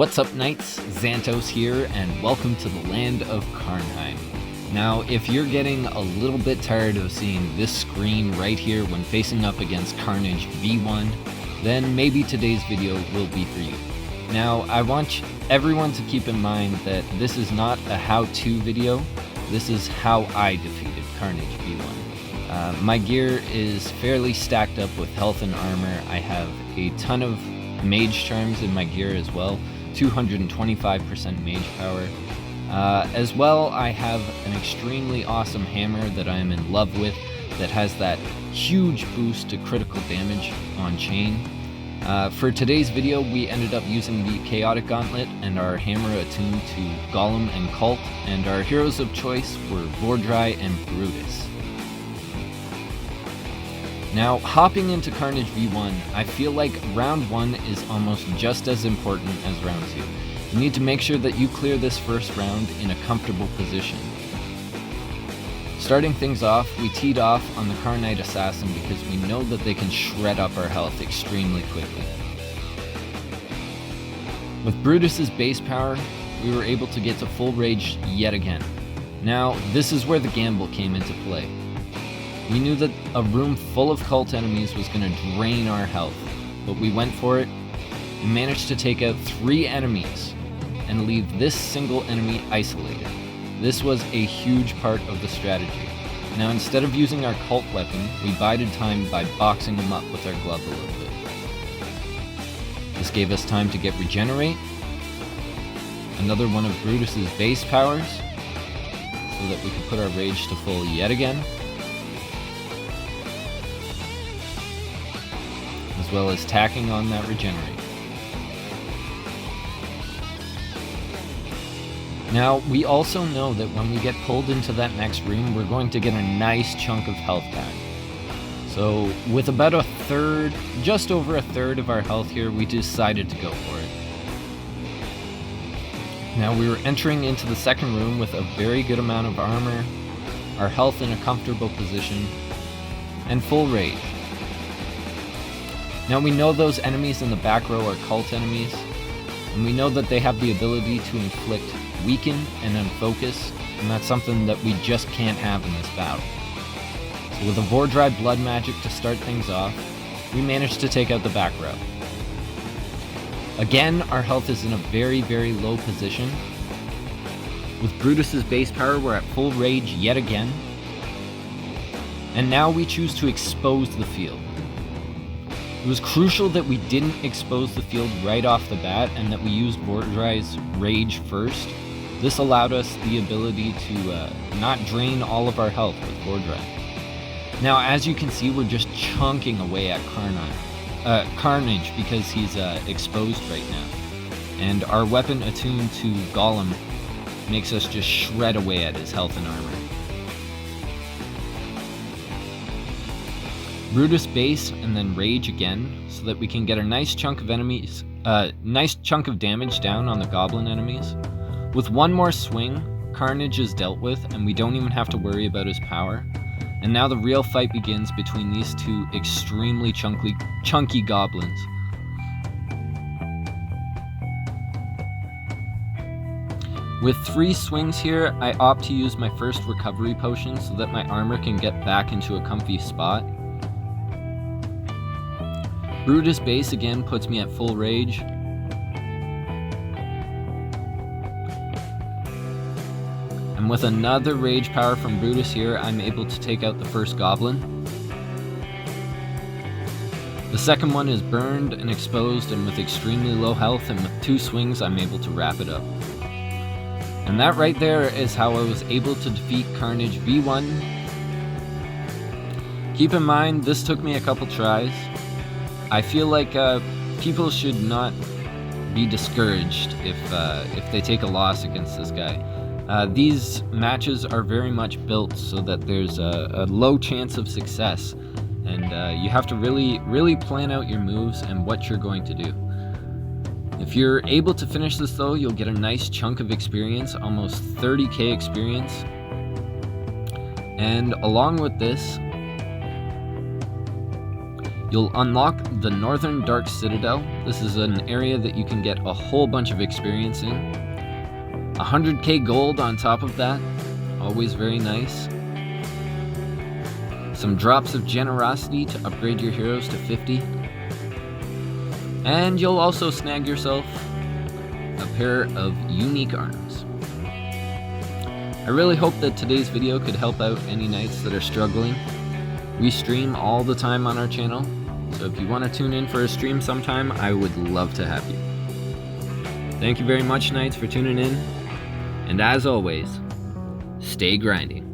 What's up, Knights? Xantos here, and welcome to the land of Karnage. Now, if you're getting a little bit tired of seeing this screen right here when facing up against Karnage V.1, then maybe today's video will be for you. Now, I want everyone to keep in mind that this is not a how-to video, this is how I defeated Karnage V.1. My gear is fairly stacked up with health and armor. I have a ton of mage charms in my gear as well, 225% mage power. As well, I have an extremely awesome hammer that I am in love with that has that huge boost to critical damage on chain. For today's video, we ended up using the Chaotic Gauntlet and our hammer attuned to Golem and Cult, and our heroes of choice were Vordry and Brutus. Now, hopping into Karnage V.1, I feel like round 1 is almost just as important as round 2. You need to make sure that you clear this first round in a comfortable position. Starting things off, we teed off on the Karnite Assassin because we know that they can shred up our health extremely quickly. With Brutus's base power, we were able to get to full rage yet again. Now, this is where the gamble came into play. We knew that a room full of cult enemies was going to drain our health, but we went for it and managed to take out 3 enemies and leave this single enemy isolated. This was a huge part of the strategy. Now, instead of using our cult weapon, we bided time by boxing him up with our glove a little bit. This gave us time to get regenerate, another one of Brutus's base powers, so that we could put our rage to full yet again, as well as tacking on that regenerate. Now, we also know that when we get pulled into that next room, we're going to get a nice chunk of health back. So, with about a third, just over a third of our health here, we decided to go for it. Now, we were entering into the second room with a very good amount of armor, our health in a comfortable position, and full rage. Now, we know those enemies in the back row are cult enemies, and we know that they have the ability to inflict weaken and unfocus, and that's something that we just can't have in this battle. So with a Vordry blood magic to start things off, we managed to take out the back row. Again, our health is in a very, very low position. With Brutus's base power, we're at full rage yet again. And now we choose to expose the field. It was crucial that we didn't expose the field right off the bat and that we used Vordry's rage first. This allowed us the ability to not drain all of our health with Vordry. Now, as you can see, we're just chunking away at Karnage because he's exposed right now. And our weapon attuned to Golem makes us just shred away at his health and armor. Brutus base and then rage again so that we can get a nice chunk of enemies, nice chunk of damage down on the goblin enemies. With one more swing, Karnage is dealt with and we don't even have to worry about his power. And now the real fight begins between these two extremely chunky goblins. With 3 swings here, I opt to use my first recovery potion so that my armor can get back into a comfy spot. Brutus base again puts me at full rage. And with another rage power from Brutus here, I'm able to take out the first goblin. The second one is burned and exposed and with extremely low health, and with 2 swings I'm able to wrap it up. And that right there is how I was able to defeat Karnage V.1. Keep in mind, this took me a couple tries. I feel like people should not be discouraged if they take a loss against this guy. These matches are very much built so that there's a low chance of success, and you have to really plan out your moves and what you're going to do. If you're able to finish this though, you'll get a nice chunk of experience, almost 30k experience, and along with this, You'll unlock the Northern Dark Citadel. This is an area that you can get a whole bunch of experience in. 100k gold on top of that, always very nice. Some drops of generosity to upgrade your heroes to 50. And you'll also snag yourself a pair of unique arms. I really hope that today's video could help out any knights that are struggling. We stream all the time on our channel, so if you want to tune in for a stream sometime, I would love to have you. Thank you very much, knights, for tuning in, and as always, stay grinding.